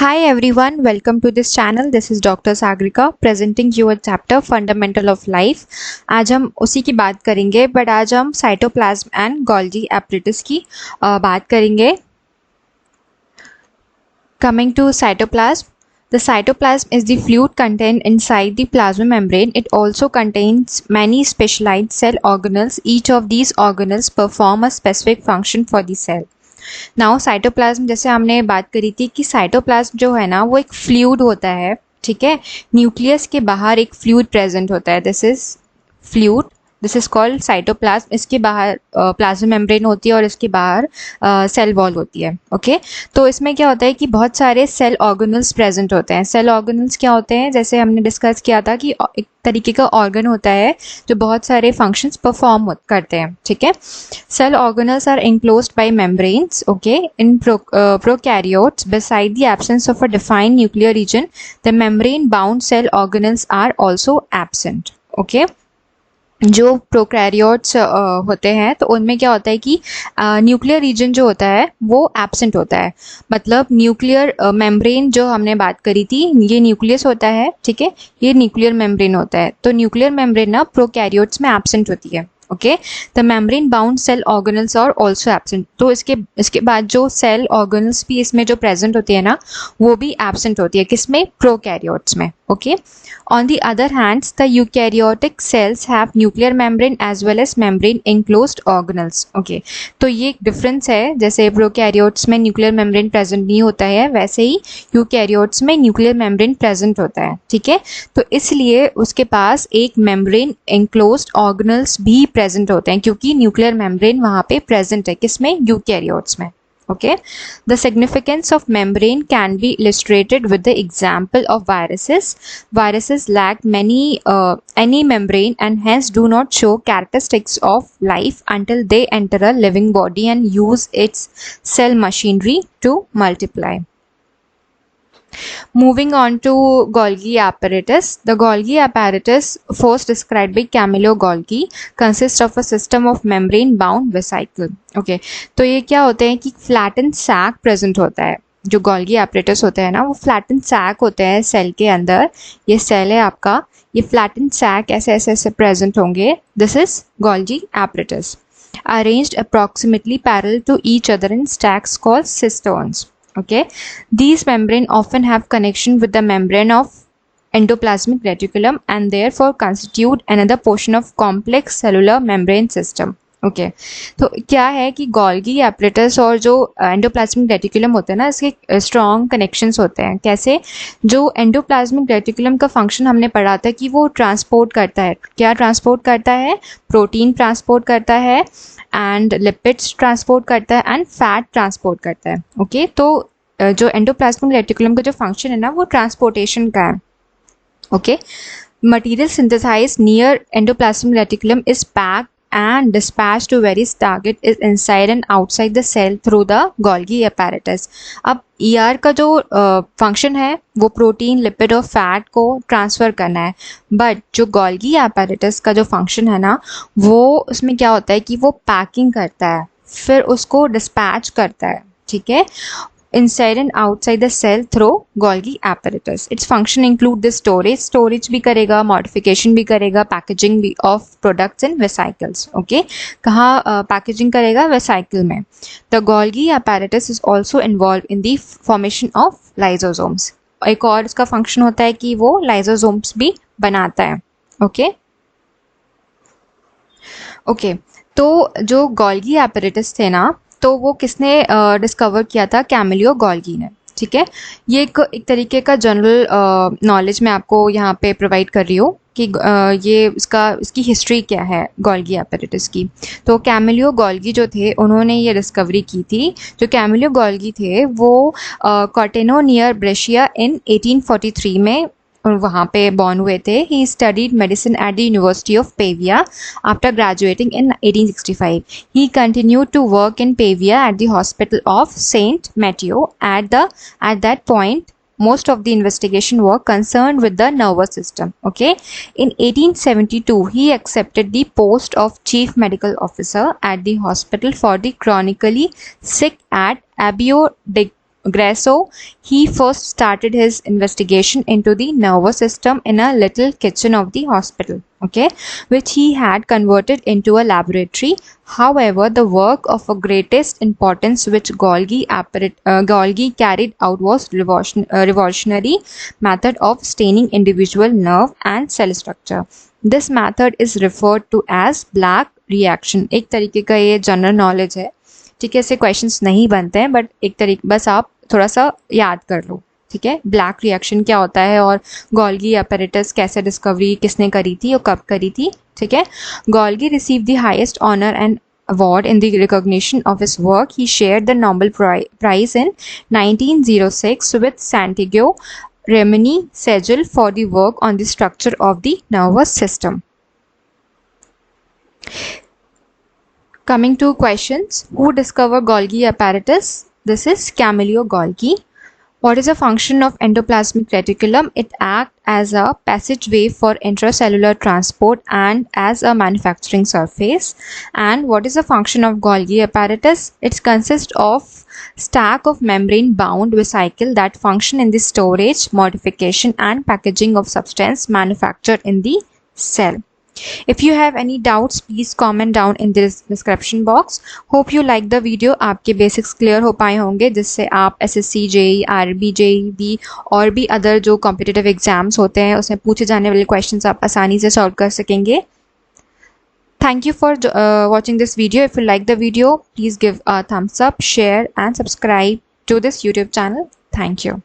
Hi everyone, welcome to this channel. This is Dr. Sagrika presenting you a chapter Fundamental of Life. आज हम उसी की बात करेंगे, बट आज हम साइटोप्लाज्म एंड गोल्गी एपरेटस की बात करेंगे. Coming to cytoplasm, the cytoplasm is the fluid contained inside the plasma membrane. It also contains many specialized cell organelles. Each of these organelles perform a specific function for the cell. Now cytoplasm, जैसे हमने बात करी थी कि cytoplasm जो है ना वो एक फ्लूइड होता है, ठीक है. न्यूक्लियस के बाहर एक फ्लूइड प्रेजेंट होता है. This is fluid, this is called cytoplasm. इसके बाहर प्लाज्मा मेम्ब्रेन होती है और इसके बाहर सेल वॉल होती है. ओके तो इसमें क्या होता है कि बहुत सारे सेल ऑर्गेनल्स प्रेजेंट होते हैं. सेल ऑर्गेनल्स क्या होते हैं, जैसे हमने डिस्कस किया था कि एक तरीके का ऑर्गन होता है जो बहुत सारे फंक्शंस परफॉर्म करते हैं, ठीक है. Cell organelles are enclosed by membranes. Okay, in prokaryotes, beside the absence of a defined nuclear region, the membrane-bound cell organelles are also absent. Okay. जो प्रोकैरियोट्स होते हैं तो उनमें क्या होता है कि न्यूक्लियर रीजन जो होता है वो एब्सेंट होता है. मतलब न्यूक्लियर मेम्ब्रेन जो हमने बात करी थी, ये न्यूक्लियस होता है, ठीक है, ये न्यूक्लियर मेम्ब्रेन होता है. तो न्यूक्लियर मेम्ब्रेन ना प्रोकैरियोट्स में एब्सेंट होती है. Okay, the membrane bound cell organelles are also absent. तो इसके बाद जो सेल ऑर्गेनल्स भी इसमें जो प्रेजेंट होती है ना वो भी एब्सेंट होती है. किसमें? प्रोकैरियोट्स में. Okay, on the other hand, the eukaryotic cells have nuclear membrane as well as membrane enclosed organelles. Okay, तो ये एक डिफरेंस है. जैसे प्रोकैरियोट्स में न्यूक्लियर मेम्ब्रेन प्रेजेंट नहीं होता है, वैसे ही यूकैरियोट्स में न्यूक्लियर मेम्ब्रेन प्रेजेंट होता है, ठीक है. तो इसलिए उसके पास एक मेम्ब्रेन एंक्लोज्ड ऑर्गेनल्स भी प्रेजेंट होते हैं, क्योंकि न्यूक्लियर मेम्ब्रेन वहाँ पे प्रेजेंट है. किसमें? यूकैरियोट्स में. Okay, the significance of membrane can be illustrated with the example of viruses. Viruses lack any membrane and hence do not show characteristics of life until they enter a living body and use its cell machinery to multiply. Moving on to Golgi apparatus. The Golgi apparatus, first described by Camillo Golgi, consists of a system of membrane-bound vesicle. Okay, तो ये क्या होते हैं कि flattened sac present होता है. जो Golgi apparatus होता है ना वो flattened sac होते हैं सेल के अंदर. ये सेल है आपका, ये flattened sac ऐसे present होंगे. This is Golgi apparatus, arranged approximately parallel to each other in stacks called cisterns. Okay, these membrane often have connection with the membrane of endoplasmic reticulum and therefore constitute another portion of complex cellular membrane system. Okay, तो क्या है कि Golgi apparatus और जो endoplasmic reticulum होते हैं ना, इसके स्ट्रॉन्ग कनेक्शंस होते हैं. कैसे? जो एंडोप्लाज्मिक रेटिकुलम का फंक्शन हमने पढ़ा था कि वो ट्रांसपोर्ट करता है. क्या ट्रांसपोर्ट करता है? प्रोटीन ट्रांसपोर्ट करता है एंड लिपिड्स ट्रांसपोर्ट करता है एंड फैट ट्रांसपोर्ट करता है. ओके, तो जो एंडोप्लाज्मिक रेटिकुलम का जो फंक्शन है ना वो ट्रांसपोर्टेशन का है. Okay, material synthesized near endoplasmic reticulum is packed and dispatched to various target is inside and outside the cell through the Golgi apparatus. अब ER का जो फंक्शन है वो प्रोटीन, लिपिड और फैट को ट्रांसफ़र करना है. बट जो Golgi apparatus का जो फंक्शन है ना वो उसमें क्या होता है कि वो पैकिंग करता है, फिर उसको डिस्पैच करता है, ठीक है, inside and outside the cell through Golgi apparatus. Its function include the storage भी करेगा, modification भी करेगा, packaging भी of products in vesicles. Okay, कहाँ packaging करेगा? vesicle में. The Golgi apparatus is also involved in the formation of lysosomes. एक और इसका function होता है कि वो lysosomes भी बनाता है. Okay, okay, तो जो Golgi apparatus थे ना तो वो किसने डिस्कवर किया था? कैमिलियो गोल्गी ने. ठीक है, ये एक तरीके का जनरल नॉलेज मैं आपको यहाँ पे प्रोवाइड कर रही हूँ कि ये इसकी हिस्ट्री क्या है गोल्गी एपरेटस की. तो कैमिलियो गोल्गी जो थे उन्होंने ये डिस्कवरी की थी. जो कैमिलियो गोल्गी थे वो कॉर्टेनो नियर ब्रेशिया इन 1843 में वहाँ पे बॉर्न हुए थे. He studied medicine at the university of Pavia after graduating in 1865. He continued to work in Pavia at the hospital of Saint Matteo. At that point, most of the investigation work concerned with the nervous system. Okay, in 1872 he accepted the post of chief medical officer at the hospital for the chronically sick at Abbey Grasso, he first started his investigation into the nervous system in a little kitchen of the hospital, okay, which he had converted into a laboratory. However, the work of a greatest importance which Golgi carried out was revolutionary method of staining individual nerve and cell structure. This method is referred to as black reaction. एक तरीके का ये general knowledge है, ठीक है, इससे questions नहीं बनते हैं, बट एक तरीके बस आप थोड़ा सा याद कर लो, ठीक है. ब्लैक रिएक्शन क्या होता है और गोल्गी apparatus कैसे डिस्कवरी किसने करी थी और कब करी थी, ठीक है. Golgi received the highest honor and award in the recognition of his work. He shared the Nobel Prize in 1906 with Santiago Ramon Segel for the work on the structure of the nervous system. Coming to questions, who discovered Golgi apparatus? This is Camillo Golgi. What is the function of endoplasmic reticulum? It acts as a passageway for intracellular transport and as a manufacturing surface. And what is the function of Golgi apparatus? It consists of stack of membrane bound vesicle that function in the storage, modification and packaging of substance manufactured in the cell. If you have any doubts, please comment down in this description box. Hope you like the video. आपके basics clear हो पाए होंगे जिससे आप SSC, JEE, RB, JEB और भी other जो competitive exams होते हैं उसमें पूछे जाने वाले क्वेश्चंस आप आसानी से सॉल्व कर सकेंगे. Thank you for watching this video. If you like the video, please give a thumbs up, share and subscribe to this YouTube channel. Thank you.